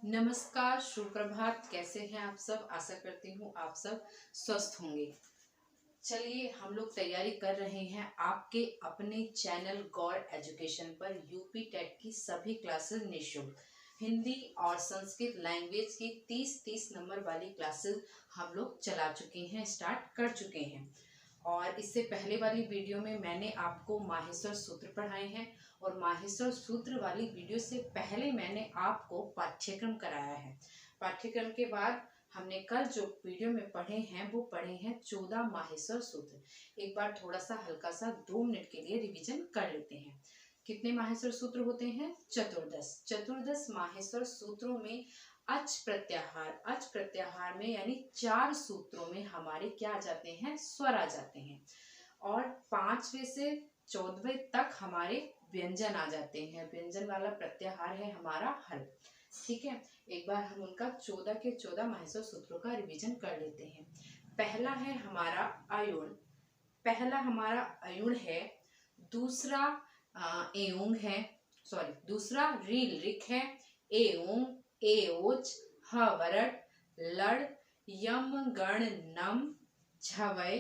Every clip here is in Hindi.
नमस्कार, सुप्रभात। कैसे हैं आप सब? आशा करती हूँ आप सब स्वस्थ होंगे। चलिए, हम लोग तैयारी कर रहे हैं आपके अपने चैनल गौर एजुकेशन पर यूपी टेट की सभी क्लासेस निःशुल्क। हिंदी और संस्कृत लैंग्वेज की 30-30 नंबर वाली क्लासेस हम लोग चला चुके हैं, स्टार्ट कर चुके हैं। और इससे पहले वाली वीडियो में मैंने आपको माहेश्वर सूत्र पढ़ाए हैं और माहेश्वर सूत्र वाली वीडियो से पहले मैंने आपको पाठ्यक्रम कराया है। पाठ्यक्रम के बाद हमने कल जो वीडियो में पढ़े हैं वो पढ़े हैं 14 माहेश्वर सूत्र। एक बार थोड़ा सा हल्का सा 2 मिनट के लिए रिवीजन कर लेते हैं। कितने माहेश्वर सूत्र होते हैं? चतुर्दश माहेश्वर सूत्रों में अच प्रत्याहार में यानी 4 सूत्रों में हमारे क्या आ जाते हैं? स्वर आ जाते हैं। और 5वें से 14वें तक हमारे व्यंजन आ जाते हैं। व्यंजन वाला प्रत्याहार है हमारा हल। ठीक है, एक बार हम उनका 14 के 14 माहेश्वर सूत्रों का रिवीजन कर लेते हैं। पहला है हमारा अयुण है। दूसरा एऊंग है, दूसरा रील रिक है। एऊंग, एओज, हवरट, लड़, यम, गण, नम, झवय।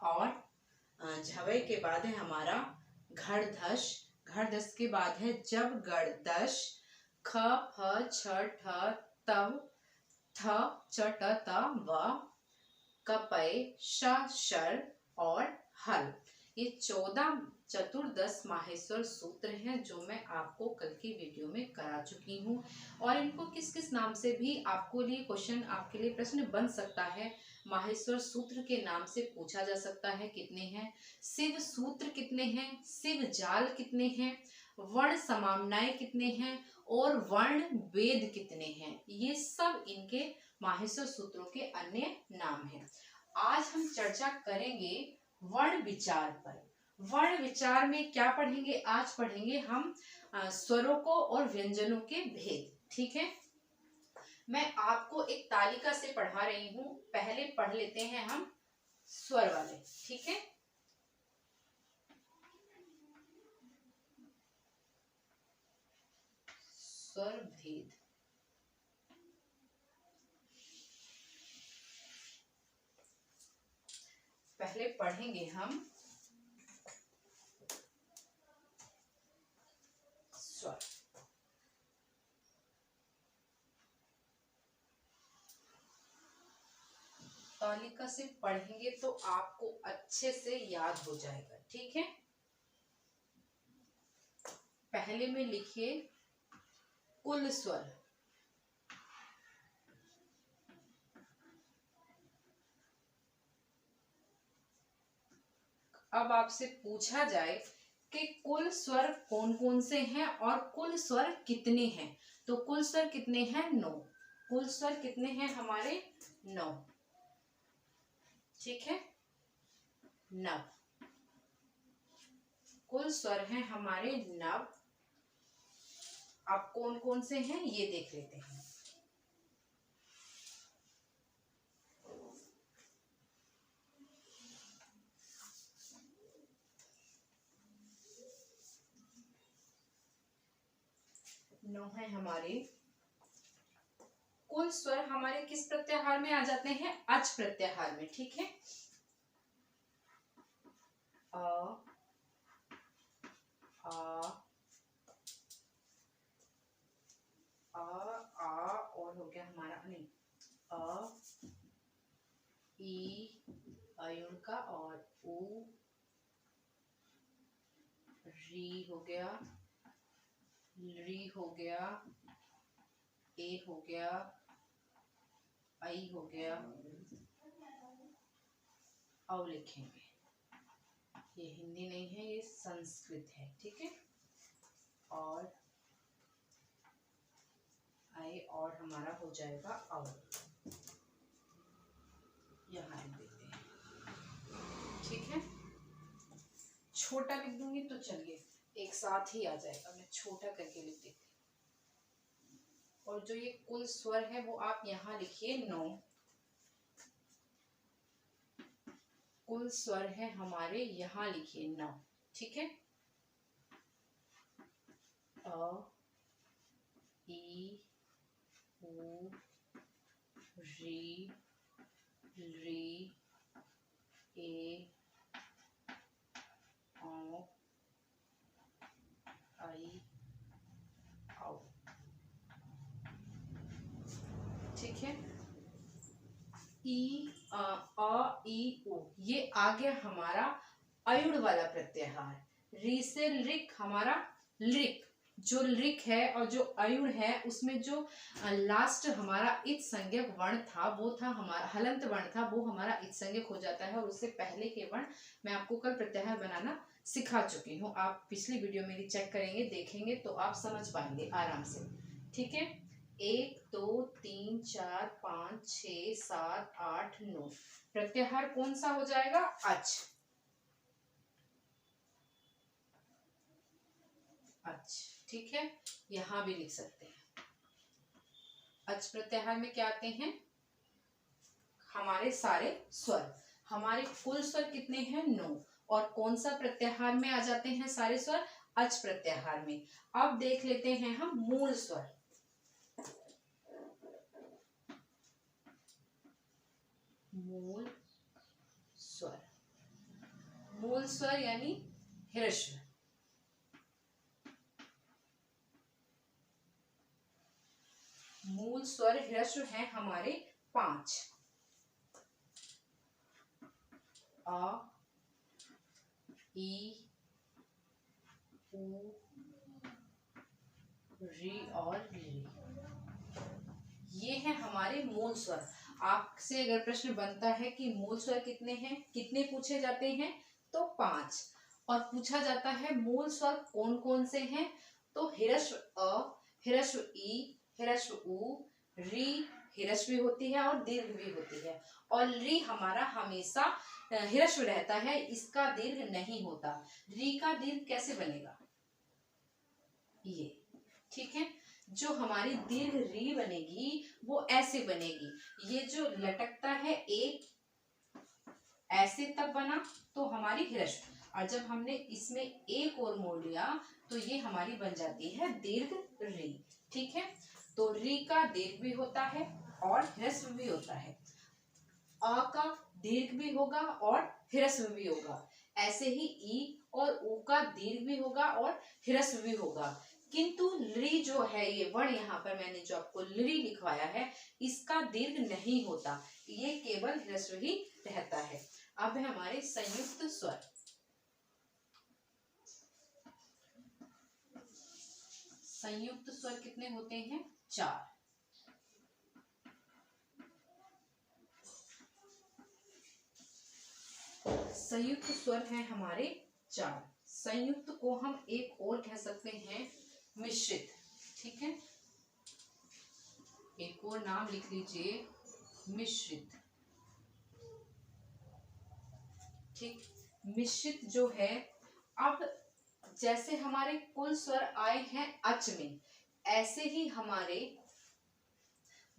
और झवय के बाद है हमारा घड़दश के बाद है जब गड़दश। ख, फ, छ, ठ, तव, थ, च, ट, त, व, कपय, श, शर और हल। ये 14 चतुर्दश माहेश्वर सूत्र हैं जो मैं आपको कल की वीडियो में करा चुकी हूँ। और इनको किस किस नाम से भी आपके लिए प्रश्न बन सकता है। माहेश्वर सूत्र के नाम से पूछा जा सकता है कितने हैं, शिव सूत्र कितने हैं, शिव जाल कितने हैं, वर्ण समामनाएं कितने हैं और वर्ण वेद कितने हैं। ये सब इनके माहेश्वर सूत्रों के अन्य नाम हैं। आज हम चर्चा करेंगे वर्ण विचार पर। वर्ण विचार में क्या पढ़ेंगे? आज पढ़ेंगे हम स्वरों को और व्यंजनों के भेद। ठीक है, मैं आपको एक तालिका से पढ़ा रही हूँ। पहले पढ़ लेते हैं हम स्वर वाले। ठीक है, स्वर भेद। पहले पढ़ेंगे हम स्वर। तालिका से पढ़ेंगे तो आपको अच्छे से याद हो जाएगा। ठीक है, पहले में लिखिए कुल स्वर। अब आपसे पूछा जाए कि कुल स्वर कौन कौन से हैं और कुल स्वर कितने हैं, तो कुल स्वर कितने हैं? 9। कुल स्वर कितने हैं हमारे? 9। ठीक है, 9 कुल स्वर हैं हमारे 9। अब कौन कौन से हैं ये देख लेते हैं। नौ है हमारे कुल स्वर। हमारे किस प्रत्याहार में आ जाते हैं? अच प्रत्याहार में। ठीक है, अ, आ और हो गया हमारा नहीं, अ, ई अयुण का, और ऊ, री हो गया, री हो गया, ए हो गया, आई हो गया, औ लिखेंगे। ये हिंदी नहीं है, ये संस्कृत है। ठीक है, और आई और हमारा हो जाएगा औ। यहाँ लिख देते हैं। ठीक है, छोटा लिख दूंगी तो चलिए एक साथ ही आ जाएगा। मैं छोटा करके लिख देती हूँ। और जो ये कुल स्वर है वो आप यहाँ लिखिए 9। कुल स्वर है हमारे, यहाँ लिखिए 9। ठीक है, अ, ई, ऊ, री, री, ए, औ, आई, आओ। ठीक है, ई, अ, ई, उ, ये आ गया हमारा अयुड़ वाला प्रत्याहार। री से लिक हमारा लिक, जो लिक है और जो अयुड़ है उसमें जो लास्ट हमारा इत संज्ञक वर्ण था वो था हमारा हलंत वर्ण था, वो हमारा इत संज्ञक हो जाता है। और उससे पहले के वर्ण मैं आपको कल प्रत्याहार बनाना सिखा चुकी हूँ। आप पिछली वीडियो मेरी चेक करेंगे, देखेंगे तो आप समझ पाएंगे आराम से। ठीक है, 1 2 3 4 5 6 7 8 9 प्रत्याहार कौन सा हो जाएगा? अच। अच, ठीक है, यहां भी लिख सकते हैं। अच प्रत्याहार में क्या आते हैं? हमारे सारे स्वर। हमारे कुल स्वर कितने हैं? 9। और कौन सा प्रत्याहार में आ जाते हैं सारे स्वर? अच प्रत्याहार में। अब देख लेते हैं हम मूल स्वर। मूल स्वर, मूल स्वर यानी ह्रस्व। मूल स्वर ह्रस्व हैं हमारे 5। अ, ई, उ, री और री, ये है हमारे मूल स्वर। आपसे अगर प्रश्न बनता है कि मूल स्वर कितने हैं, कितने पूछे जाते हैं, तो 5। और पूछा जाता है मूल स्वर कौन कौन से हैं, तो ह्रस्व अ, ह्रस्व ई, ह्रस्व उ, री ह्रस्व भी होती है और दीर्घ भी होती है। और री हमारा हमेशा ह्रस्व रहता है, इसका दीर्घ नहीं होता। री का दीर्घ कैसे बनेगा? ये, ठीक है, जो हमारी दीर्घ री बनेगी वो ऐसे बनेगी। ये जो लटकता है एक ऐसे तक बना तो हमारी ह्रस्व, और जब हमने इसमें एक और मोड़ लिया तो ये हमारी बन जाती है दीर्घ री। ठीक है, तो री का दीर्घ भी होता है और ह्रस्व भी होता है। अ का दीर्घ भी होगा और ह्रस्व भी होगा। ऐसे ही ई और उ का दीर्घ भी होगा और ह्रस्व भी होगा। किंतु लृ जो है, ये वर्ण यहाँ पर मैंने जो आपको लृ लिखवाया है, इसका दीर्घ नहीं होता, ये केवल ह्रस्व ही रहता है। अब है हमारे संयुक्त स्वर। संयुक्त स्वर कितने होते हैं? 4। संयुक्त स्वर हैं हमारे 4। संयुक्त को हम एक और कह सकते हैं मिश्रित। ठीक है, एक और नाम लिख लीजिए, मिश्रित। ठीक, मिश्रित जो है, अब जैसे हमारे कुल स्वर आए हैं अच में, ऐसे ही हमारे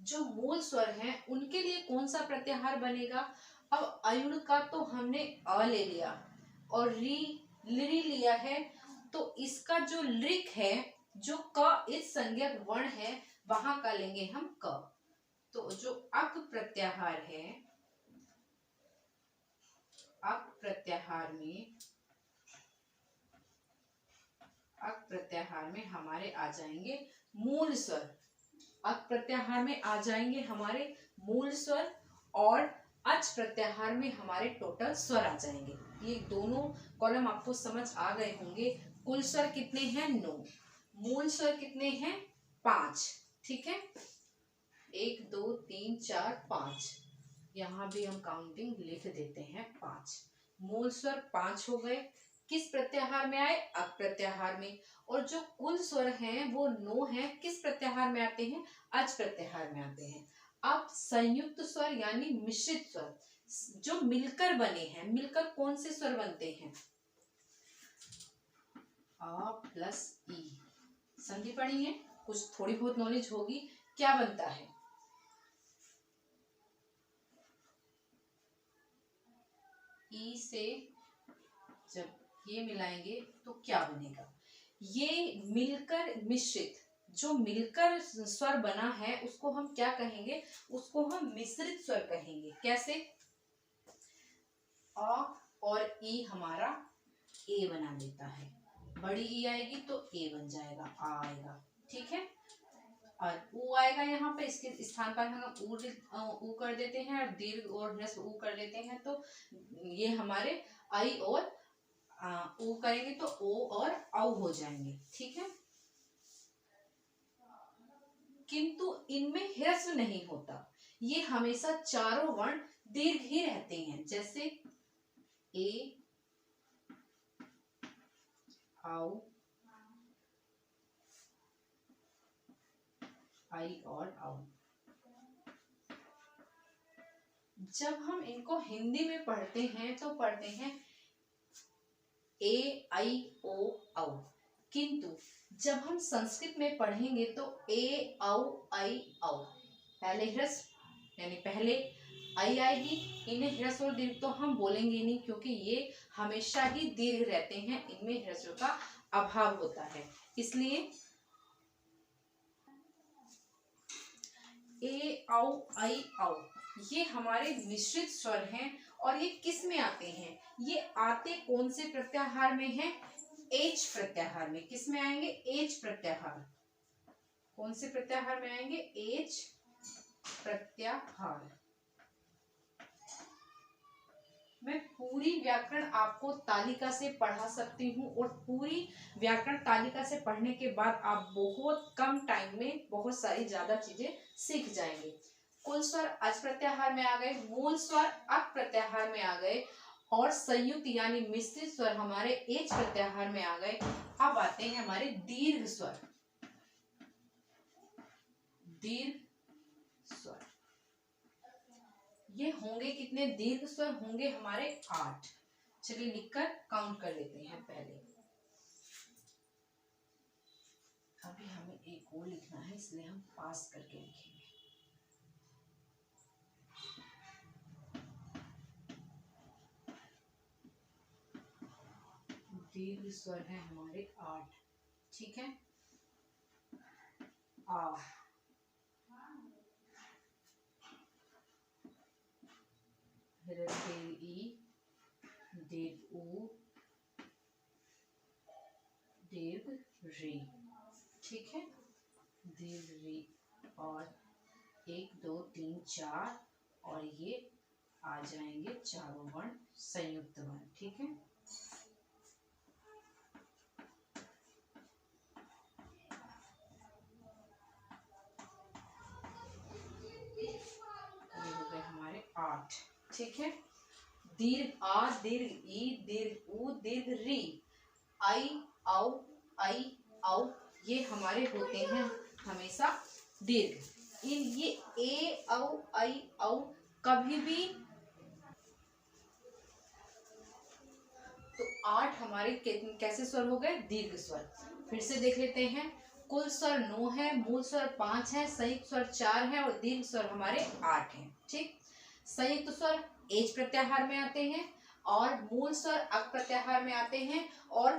जो मूल स्वर हैं उनके लिए कौन सा प्रत्याहार बनेगा? अब अयुण का तो हमने अ ले लिया और री लिरी लिया है, तो इसका जो लिक है, जो क इस संज्ञक वर्ण है, वहां का लेंगे हम क। तो जो अक प्रत्याहार है, अक प्रत्याहार में हमारे आ जाएंगे मूल स्वर। अक प्रत्याहार में आ जाएंगे हमारे मूल स्वर और अच प्रत्याहार में हमारे टोटल स्वर आ जाएंगे। ये दोनों कॉलम आपको समझ आ गए होंगे। कुल स्वर कितने हैं? 9। मूल स्वर कितने हैं? 5। ठीक है, 1 2 3 4 5, यहाँ भी हम काउंटिंग लिख देते हैं 5। मूल स्वर 5 हो गए। किस प्रत्याहार में आए? अक प्रत्याहार में। और जो कुल स्वर हैं वो 9 हैं, किस प्रत्याहार में आते हैं? अच प्रत्याहार में आते हैं। अब संयुक्त स्वर यानी मिश्रित स्वर जो मिलकर बने हैं, मिलकर कौन से स्वर बनते हैं? अ प्लस ई, संधि पढ़ी है, कुछ थोड़ी बहुत नॉलेज होगी। क्या बनता है? ई से जब ये मिलाएंगे तो क्या बनेगा? ये मिलकर मिश्रित, जो मिलकर स्वर बना है उसको हम क्या कहेंगे, उसको हम मिश्रित स्वर कहेंगे। कैसे? अ और ई हमारा ए बना देता है, बड़ी ई आएगी तो ए बन जाएगा, आ आएगा, ठीक है। और ऊ आएगा यहाँ पे, इसके स्थान पर हम ऊ कर देते हैं और दीर्घ और ह्रस्व ऊ कर देते हैं, तो ये हमारे आई और ऊ करेंगे तो ओ और औ हो जाएंगे, ठीक है। किंतु इनमें ह्रस्व नहीं होता, ये हमेशा चारों वर्ण दीर्घ ही रहते हैं। जैसे ए, औ, आई और औ। जब हम इनको हिंदी में पढ़ते हैं तो पढ़ते हैं ए, आई, ओ, औ। किंतु जब हम संस्कृत में पढ़ेंगे तो ए, औ, आई, औ, पहले ह्रस्व यानी पहले आई आएगी, इन्हें ह्रस्व और दीर्घ तो हम बोलेंगे नहीं, क्योंकि ये हमेशा ही दीर्घ रहते हैं, इनमें ह्रस्व का अभाव होता है। इसलिए ए, औ, आई, औ ये हमारे मिश्रित स्वर हैं। और ये किस में आते हैं? ये आते कौन से प्रत्याहार में हैं? एच प्रत्याहार में। किस में आएंगे? एच प्रत्याहार। कौन से प्रत्याहार में आएंगे? एच प्रत्याहार। मैं पूरी व्याकरण आपको तालिका से पढ़ा सकती हूँ, और पूरी व्याकरण तालिका से पढ़ने के बाद आप बहुत कम टाइम में बहुत सारी ज्यादा चीजें सीख जाएंगे। कुल स्वर अच प्रत्याहार में आ गए, मूल स्वर अक प्रत्याहार में आ गए, और संयुक्त यानी मिश्रित स्वर हमारे एच प्रत्याहार में आ गए। अब आते हैं हमारे दीर्घ स्वर। दीर्घ स्वर ये होंगे कितने? दीर्घ स्वर होंगे हमारे 8। चलिए लिखकर काउंट कर लेते हैं पहले। अभी हमें एक और लिखना है, इसलिए हम पास करके लिखेंगे। दीर्घ स्वर है हमारे 8, ठीक है। आ, दीर्घ ई, दीर्घ ऊ, दीर्घ री, ठीक है। दीर्घ री, और 1 2 3 4, और ये आ जाएंगे चारों वर्ण संयुक्त वर्ण, ठीक है। ये हो गए हमारे 8, ठीक है। दीर्घ आ, दीर्घ ई, दीर्घ ऊ, दीर्घ री, आई, औ, आई, औ ये हमारे होते हैं हमेशा दीर्घ। इन ये ए, औ, आई, औ कभी भी, तो 8 हमारे कैसे स्वर हो गए? दीर्घ स्वर। फिर से देख लेते हैं। कुल स्वर 9 है, मूल स्वर 5 है, संयुक्त स्वर 4 है, और दीर्घ स्वर हमारे 8 हैं, ठीक। संयुक्त स्वर एच प्रत्याहार में आते हैं, और मूल स्वर अक प्रत्याहार में आते हैं, और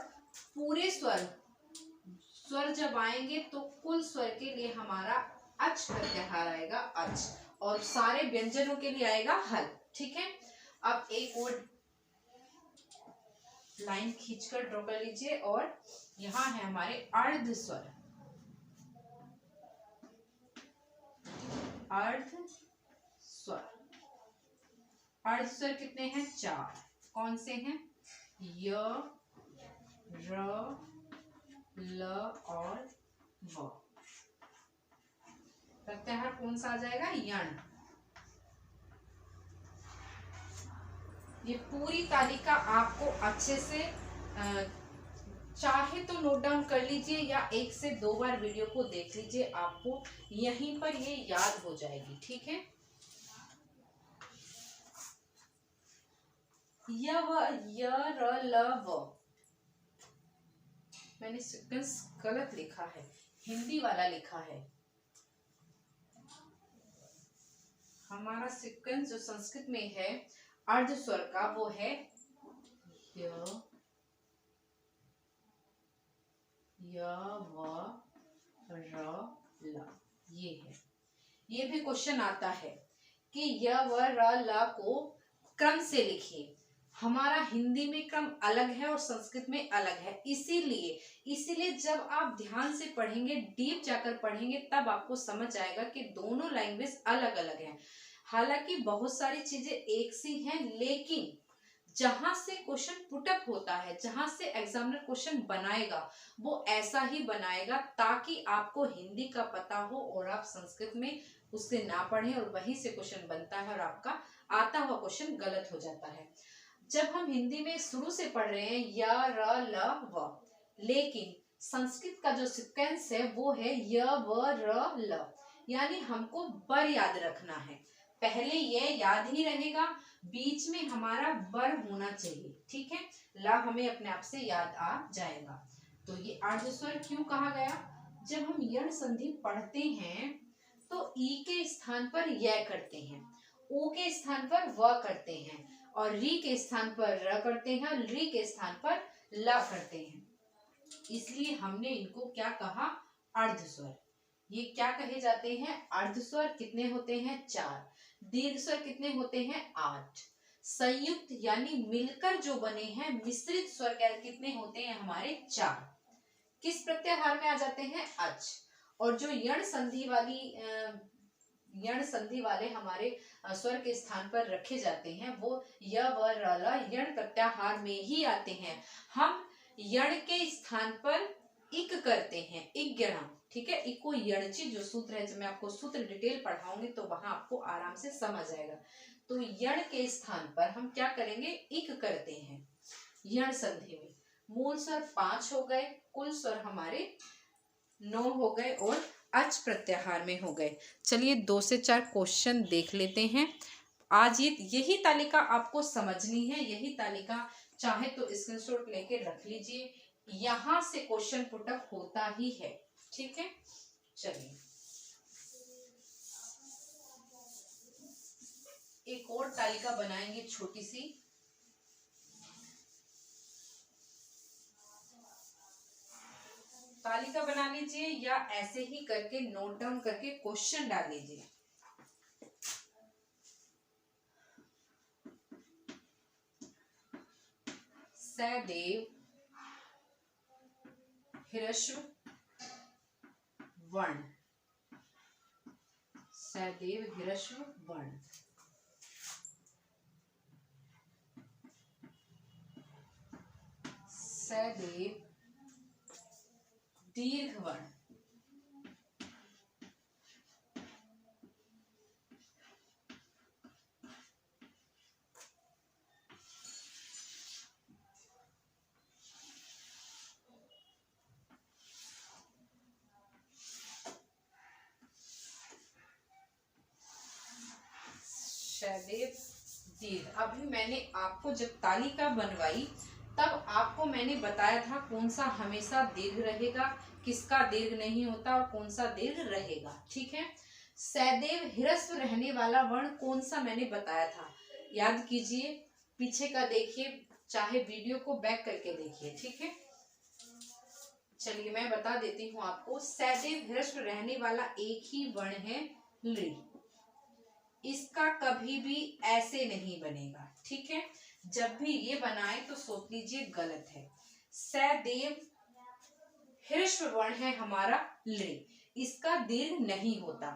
पूरे स्वर जब आएंगे तो कुल स्वर के लिए हमारा अच प्रत्याहार आएगा, अच, और सारे व्यंजनों के लिए आएगा हल, ठीक है। अब एक और लाइन खींचकर ड्रॉ कर लीजिए, और यहाँ है हमारे अर्ध स्वर। अर्ध स्वर, अर्ध स्वर कितने हैं? 4। कौन से हैं? य, र, ल और व। प्रत्याहार कौन सा आ जाएगा? यण। ये पूरी तालिका आपको अच्छे से चाहे तो नोट डाउन कर लीजिए, या 1 से 2 बार वीडियो को देख लीजिए, आपको यहीं पर ये याद हो जाएगी, ठीक है। य, व, य, र, ल, व। मैंने सीक्वेंस गलत लिखा है, हिंदी वाला लिखा है। हमारा सीक्वेंस जो संस्कृत में है अर्ध स्वर का, वो है य, व, र ल, ये है। ये भी क्वेश्चन आता है कि य व र ल को क्रम से लिखिए। हमारा हिंदी में क्रम अलग है और संस्कृत में अलग है, इसीलिए जब आप ध्यान से पढ़ेंगे, डीप जाकर पढ़ेंगे, तब आपको समझ आएगा कि दोनों लैंग्वेज अलग अलग हैं। हालांकि बहुत सारी चीजें एक सी हैं, लेकिन जहां से क्वेश्चन पुटअप होता है, जहां से एग्जामिनर क्वेश्चन बनाएगा, वो ऐसा ही बनाएगा ताकि आपको हिंदी का पता हो और आप संस्कृत में उससे ना पढ़ें और वहीं से क्वेश्चन बनता है और आपका आता हुआ क्वेश्चन गलत हो जाता है। जब हम हिंदी में शुरू से पढ़ रहे हैं य र ल व, लेकिन संस्कृत का जो सीक्वेंस है वो है य व र ल, यानी हमको बर याद रखना है। पहले ये याद ही रहेगा, बीच में हमारा बर होना चाहिए, ठीक है। ला हमें अपने आप से याद आ जाएगा। तो ये अर्ध स्वर क्यों कहा गया? जब हम यण संधि पढ़ते हैं तो ई के स्थान पर य करते हैं, ऊ के स्थान पर व करते हैं, और री के स्थान पर र करते हैं, और री के स्थान पर ल करते हैं। इसलिए हमने इनको क्या कहा? अर्ध स्वर। ये क्या कहे जाते हैं? अर्ध स्वर। कितने होते हैं? 4। दीर्घ स्वर कितने होते हैं? 8। संयुक्त यानी मिलकर जो बने हैं मिश्रित स्वर कितने होते हैं हमारे? 4। किस प्रत्याहार में आ जाते हैं? अच। और जो यण संधि वाले हमारे स्वर के स्थान पर रखे जाते हैं वो य व र ल यण प्रत्याहार में ही आते हैं। हम यण के स्थान पर इक करते हैं, इज्ञणम, ठीक है। इको यणची जो सूत्र है, जब मैं आपको सूत्र डिटेल पढ़ाऊंगी तो वहां आपको आराम से समझ आएगा। तो यण के स्थान पर हम क्या करेंगे? इक करते हैं यण संधि में। मूल स्वर 5 हो गए, कुल स्वर हमारे 9 हो गए और अच प्रत्याहार में हो गए। चलिए 2 से 4 क्वेश्चन देख लेते हैं। आज यही तालिका आपको समझनी है, यही तालिका चाहे तो स्क्रीनशॉट लेके रख लीजिए, यहां से क्वेश्चन पुटअप होता ही है, ठीक है। चलिए एक और तालिका बनाएंगे छोटी सी। तालिका बना लीजिए या ऐसे ही करके नोट डाउन करके क्वेश्चन डाल लीजिए। सदैव ह्रस्व वर्ण, सदैव ह्रस्व वर्ण, सदैव दीर्घ वर्ण, सदैव दीर्घ। अभी मैंने आपको जब तालिका बनवाई तब आपको मैंने बताया था कौन सा हमेशा दीर्घ रहेगा, किसका दीर्घ नहीं होता और कौन सा दीर्घ रहेगा, ठीक है। सदैव ह्रस्व रहने वाला वर्ण कौन सा मैंने बताया था, याद कीजिए, पीछे का देखिए, चाहे वीडियो को बैक करके देखिए, ठीक है। चलिए मैं बता देती हूँ आपको। सदैव ह्रस्व रहने वाला एक ही वर्ण है लृ, इसका कभी भी ऐसे नहीं बनेगा, ठीक है। जब भी ये बनाए तो सोच लीजिए गलत है। सदैव ह्रस्व वर्ण है हमारा लृ, इसका दीर्घ नहीं होता।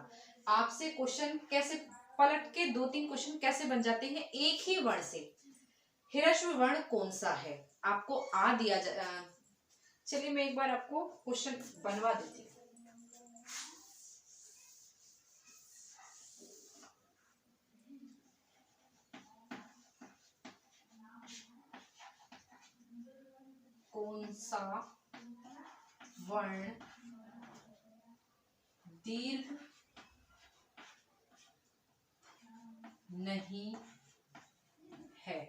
आपसे क्वेश्चन कैसे पलट के 2-3 क्वेश्चन कैसे बन जाते हैं एक ही वर्ण से। ह्रस्व वर्ण कौन सा है आपको आ दिया चलिए मैं एक बार आपको क्वेश्चन बनवा देती हूँ। कौन सा वर्ण दीर्घ नहीं है?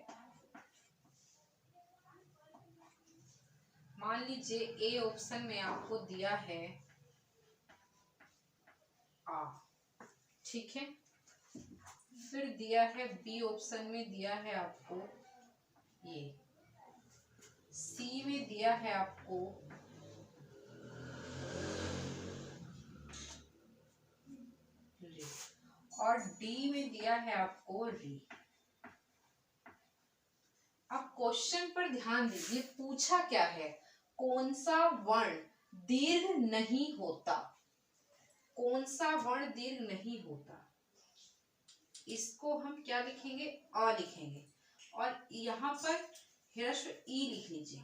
मान लीजिए ए ऑप्शन में आपको दिया है आ, ठीक है। फिर दिया है बी ऑप्शन में दिया है आपको ये, सी में दिया है आपको और डी में दिया है आपको री। अब क्वेश्चन पर ध्यान दीजिए, पूछा क्या है, कौन सा वर्ण दीर्घ नहीं होता, कौन सा वर्ण दीर्घ नहीं होता। इसको हम क्या लिखेंगे, अ लिखेंगे, और यहाँ पर ह्रस्व ई लिख लीजिए,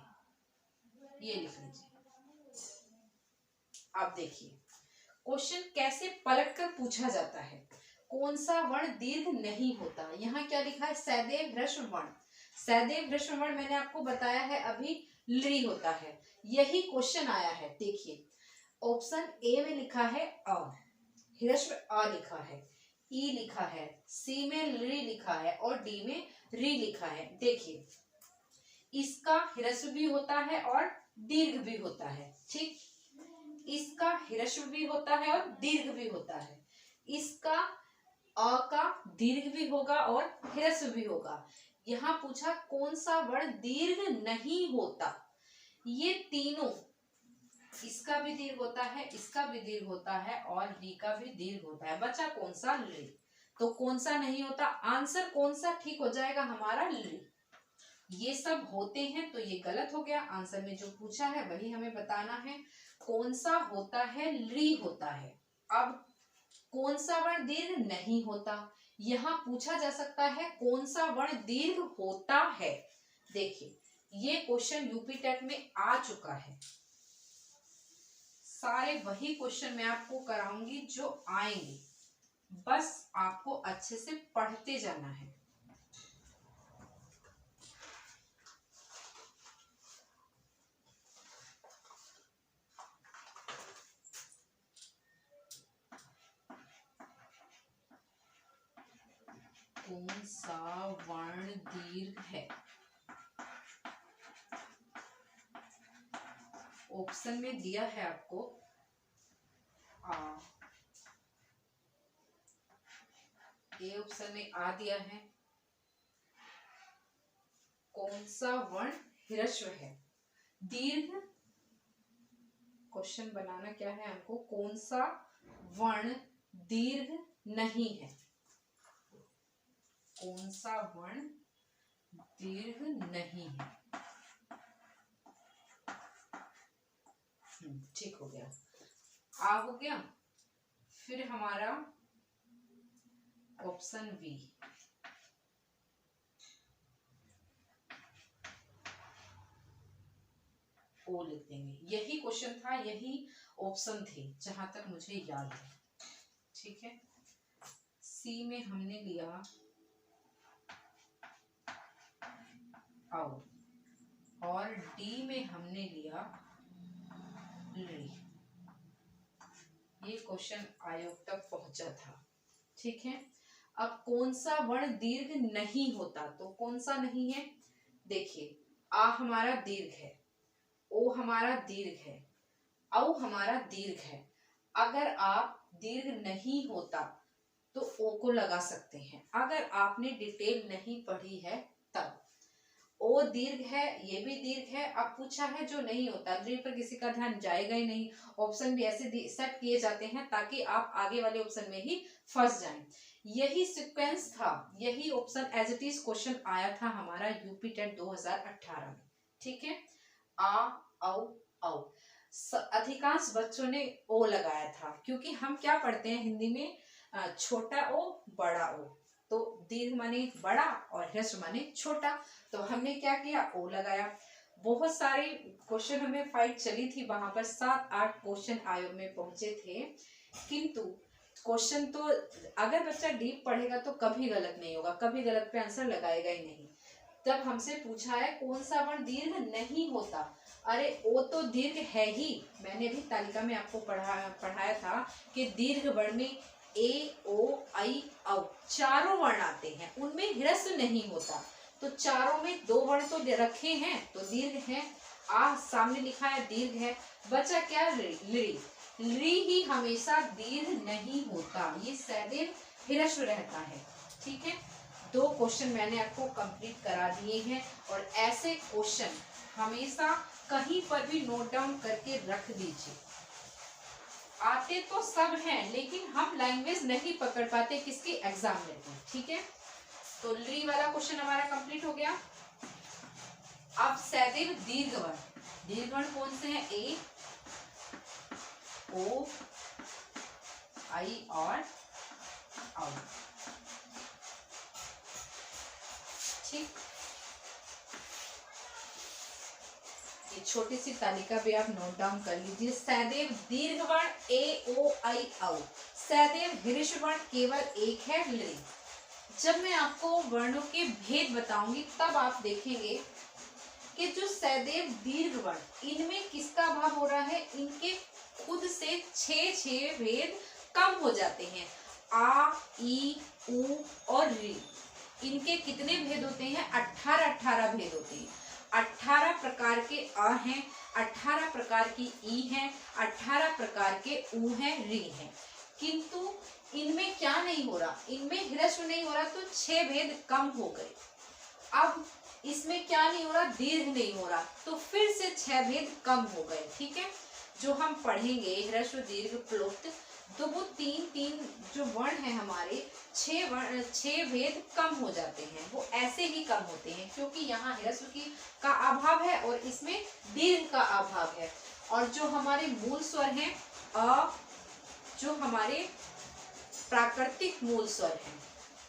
ये लिख लीजिए। आप देखिए क्वेश्चन कैसे पलटकर पूछा जाता है, कौन सा वर्ण दीर्घ नहीं होता। यहाँ क्या लिखा है, सदैव ह्रस्व वर्ण। सदैव ह्रस्व वर्ण मैंने आपको बताया है अभी लृ होता है, यही क्वेश्चन आया है। देखिए ऑप्शन ए में लिखा है अ, ह्रस्व अ लिखा है, ई लिखा है, सी में लृ लिखा है और डी में री लिखा है। देखिए इसका ह्रस्व भी होता है और दीर्घ भी होता है, ठीक, इसका ह्रस्व भी होता है और दीर्घ भी होता है, इसका अ का दीर्घ भी होगा और ह्रस्व भी होगा। यहाँ पूछा कौन सा वर्ण दीर्घ नहीं होता, ये तीनों, इसका भी दीर्घ होता है, इसका भी दीर्घ होता है और डी का भी दीर्घ होता है। बचा कौन सा, लृ। तो कौन सा नहीं होता, आंसर कौन सा ठीक हो जाएगा हमारा, लृ। ये सब होते हैं तो ये गलत हो गया। आंसर में जो पूछा है वही हमें बताना है, कौन सा होता है, लृ होता है। अब कौन सा वर्ण दीर्घ नहीं होता, यहाँ पूछा जा सकता है कौन सा वर्ण दीर्घ होता है। देखिए ये क्वेश्चन यूपी टेट में आ चुका है, सारे वही क्वेश्चन मैं आपको कराऊंगी जो आएंगे, बस आपको अच्छे से पढ़ते जाना है। कौन सा वर्ण दीर्घ है, ऑप्शन में दिया है आपको आ, ए ऑप्शन में आ दिया है। कौन सा वर्ण ह्रस्व है, दीर्घ, क्वेश्चन बनाना क्या है हमको, कौन सा वर्ण दीर्घ नहीं है, कौन सा वर्ण दीर्घ नहीं है। ठीक हो गया, आ हो गया। फिर हमारा ऑप्शन बी, ओ लिख देंगे। यही क्वेश्चन था, यही ऑप्शन थे जहां तक मुझे याद है, ठीक है। सी में हमने लिया आओ और डी में हमने लिया लृ। ये क्वेश्चन आयोग तक पहुंचा था, ठीक है। अब कौन सा वर्ण दीर्घ नहीं होता, तो कौन सा नहीं है, देखिए आ हमारा दीर्घ है, ओ हमारा दीर्घ है, औ हमारा दीर्घ है। अगर आप दीर्घ नहीं होता तो ओ को लगा सकते हैं, अगर आपने डिटेल नहीं पढ़ी है तब। ओ दीर्घ है, ये भी दीर्घ है। अब पूछा है जो नहीं होता, लृ पर किसी का ध्यान जाएगा ही नहीं। ऑप्शन भी ऐसे सेट किए जाते हैं ताकि आप आगे वाले ऑप्शन में ही फंस जाएं। यही सीक्वेंस था, यही option as it is question आया था हमारा यूपी टेट 2018 में, ठीक है। आ औ औ, अधिकांश बच्चों ने ओ लगाया था, क्योंकि हम क्या पढ़ते हैं हिंदी में, छोटा ओ बड़ा ओ, तो दीर्घ माने बड़ा और ह्रस्व माने छोटा, तो हमने क्या किया, ओ लगाया। बहुत सारे क्वेश्चन हमें फाइट चली थी, वहां पर 7-8 क्वेश्चन आयोग में पहुंचे थे, किंतु क्वेश्चन तो अगर बच्चा डीप पढ़ेगा तो कभी गलत नहीं होगा, कभी गलत पे आंसर लगाएगा ही नहीं। तब हमसे पूछा है कौन सा वर्ण दीर्घ नहीं होता, अरे ओ तो दीर्घ है ही, मैंने भी तालिका में आपको पढ़ाया था कि दीर्घ वर्ण में ए ओ आई औ चारों वर्ण आते हैं, उनमें ह्रस्व नहीं होता, तो चारों में 2 वर्ण तो रखे हैं तो दीर्घ है। आ सामने लिखा है दीर्घ है, बचा क्या, लृ। लृ ही हमेशा दीर्घ नहीं होता, ये सदैव ह्रस्व रहता है, ठीक है। 2 क्वेश्चन मैंने आपको कंप्लीट करा दिए हैं, और ऐसे क्वेश्चन हमेशा कहीं पर भी नोट डाउन करके रख दीजिए। आते तो सब हैं, लेकिन हम लैंग्वेज नहीं पकड़ पाते किसकी, एग्जाम में। ठीक है, तो ली वाला क्वेश्चन हमारा कंप्लीट हो गया। अब सदैव दीर्घ वर्ण, दीर्घ वर्ण कौन से हैं, ए, ओ, आई और औ। ठीक, ये छोटी सी तालिका भी आप नोट डाउन कर लीजिए। सदैव दीर्घ वर्ण ए, ओ, आई, औ। सदैव हृस्व वर्ण केवल एक है, ली। जब मैं आपको वर्णों के भेद बताऊंगी तब आप देखेंगे कि जो सदैव दीर्घ वर्ण, इनमें किसका अभाव हो रहा है, इनके खुद से 6 भेद कम हो जाते हैं। आ, ई, उ और री, इनके कितने भेद होते हैं, 18 भेद होते हैं। 18 प्रकार के अ हैं, 18 प्रकार की ई हैं, 18 प्रकार के उ हैं, री हैं। किंतु इनमें क्या नहीं हो रहा, इनमें ह्रस्व नहीं हो रहा, तो 6 भेद कम हो गए। अब इसमें क्या नहीं हो रहा, दीर्घ नहीं हो रहा, तो फिर से 6 भेद कम हो गए। ठीक है, जो हम पढ़ेंगे ह्रस्व दीर्घ प्लुप्त, तो वो 3 जो वर्ण है हमारे, 6 भेद कम हो जाते हैं। वो ऐसे ही कम होते हैं क्योंकि यहाँ ह्रस्व की का अभाव है और इसमें दीर्घ का अभाव है। और जो हमारे मूल स्वर हैं, अ, जो हमारे प्राकृतिक मूल स्वर हैं,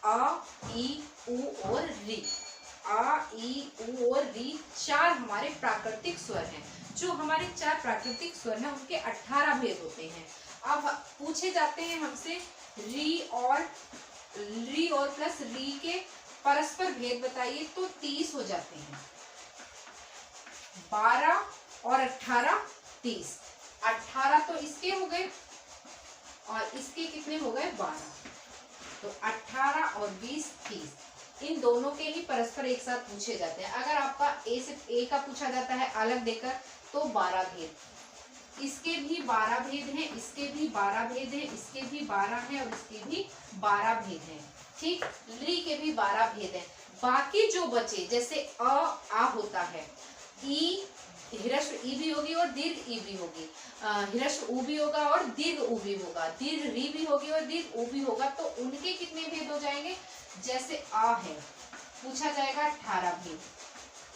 अ, ई, उ और री, आ, ई, उ और री 4 हमारे प्राकृतिक स्वर हैं। जो हमारे 4 प्राकृतिक स्वर हैं उनके 18 भेद होते हैं। अब पूछे जाते हैं हमसे री और प्लस री के परस्पर भेद बताइए, तो 30 हो जाते हैं। 12 और 18 30, 18 तो इसके हो गए और इसके कितने हो गए, 12, तो 18 और 20 30। इन दोनों के ही परस्पर एक साथ पूछे जाते हैं। अगर आपका ए से ए का पूछा जाता है अलग देकर, तो 12 भेद, इसके भी 12 भेद हैं, इसके भी 12 भेद हैं, इसके भी 12 हैं और इसके भी 12 भेद हैं। ठीक, ली के भी 12 भेद हैं। बाकी जो बचे, जैसे आ होता है, ई ह्रस्व ई भी होगी और दीर्घ ई भी होगी, ह्रस्व उ भी होगा और दीर्घ उ भी होगा, दीर्घ री भी होगी और दीर्घ उ भी होगा, तो उनके कितने भेद हो जाएंगे। जैसे आ है, पूछा जाएगा 18 भेद,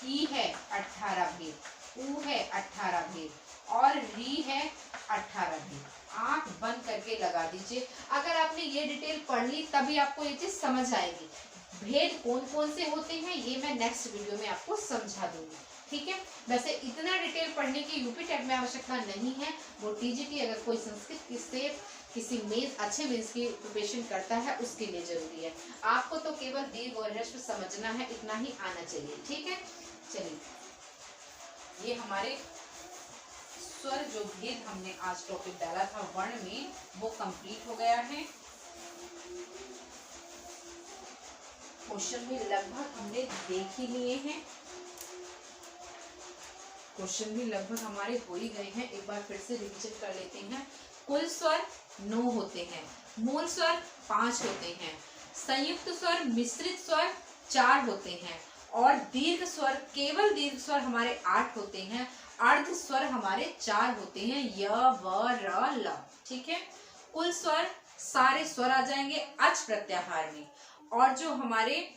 ई है 18 भेद, उ है 18 भेद और री है 18 भेद। आंख बंद करके लगा दीजिए। अगर आपने ये डिटेल पढ़ ली तभी आपको ये चीज समझ आएगी। भेद कौन कौन से होते हैं ये मैं नेक्स्ट वीडियो में आपको समझा दूंगी। ठीक है, वैसे इतना डिटेल पढ़ने की यूपी टेट में आवश्यकता नहीं है। वो टीजीटी अगर कोई संस्कृत से किसी मेंस अच्छे मेंस की प्रिपरेशन करता है उसके लिए जरूरी है। आपको तो केवल दीर्घ और ह्रस्व समझना है, इतना ही आना चाहिए। ठीक है, चलिए, ये हमारे स्वर जो भेद हमने आज टॉपिक डाला था वर्ण में, वो कंप्लीट हो गया है। क्वेश्चन भी लगभग हमने देख ही लिए हैं, क्वेश्चन भी लगभग हमारे हो ही गए हैं। एक बार फिर से रिविजन कर लेते हैं। कुल स्वर 9 होते हैं, मूल स्वर 5 होते हैं, संयुक्त स्वर मिश्रित स्वर 4 होते हैं और दीर्घ स्वर, केवल दीर्घ स्वर हमारे 8 होते हैं, अर्ध स्वर हमारे 4 होते हैं, य, व, र, ल। ठीक है, कुल स्वर सारे स्वर आ जाएंगे अच प्रत्याहार में और जो हमारे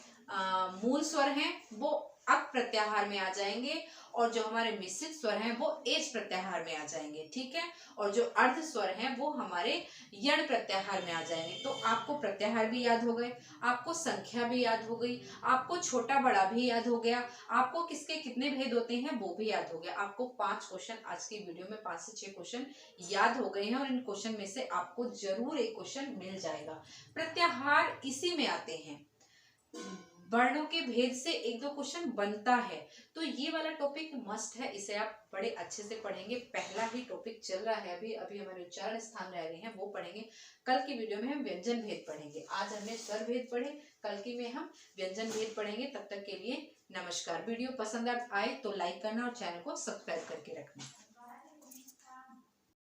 मूल स्वर हैं वो अप प्रत्याहार में आ जाएंगे और जो हमारे मिश्रित स्वर हैं वो एज प्रत्याहार में आ जाएंगे। ठीक है, और जो अर्ध स्वर हैं वो हमारे यण प्रत्याहार में आ जाएंगे। तो आपको प्रत्याहार भी याद हो गए, आपको संख्या भी याद हो गई, आपको छोटा बड़ा भी याद हो गया, आपको किसके कितने भेद होते हैं वो भी याद हो गया। आपको 5 क्वेश्चन आज की वीडियो में 5 से 6 क्वेश्चन याद हो गए हैं और इन क्वेश्चन में से आपको जरूर एक क्वेश्चन मिल जाएगा। प्रत्याहार इसी में आते हैं, वर्णों के भेद से 1-2 क्वेश्चन बनता है, तो ये वाला टॉपिक मस्ट है, इसे आप बड़े अच्छे से पढ़ेंगे। पहला ही टॉपिक चल रहा है, अभी हमारे उच्चारण स्थान रह रहे हैं, वो पढ़ेंगे। कल की वीडियो में हम व्यंजन भेद पढ़ेंगे। आज हमने स्वर भेद पढ़े, कल की में हम व्यंजन भेद पढ़ेंगे। तब तक के लिए नमस्कार। वीडियो पसंद आए तो लाइक करना और चैनल को सब्सक्राइब करके रखना।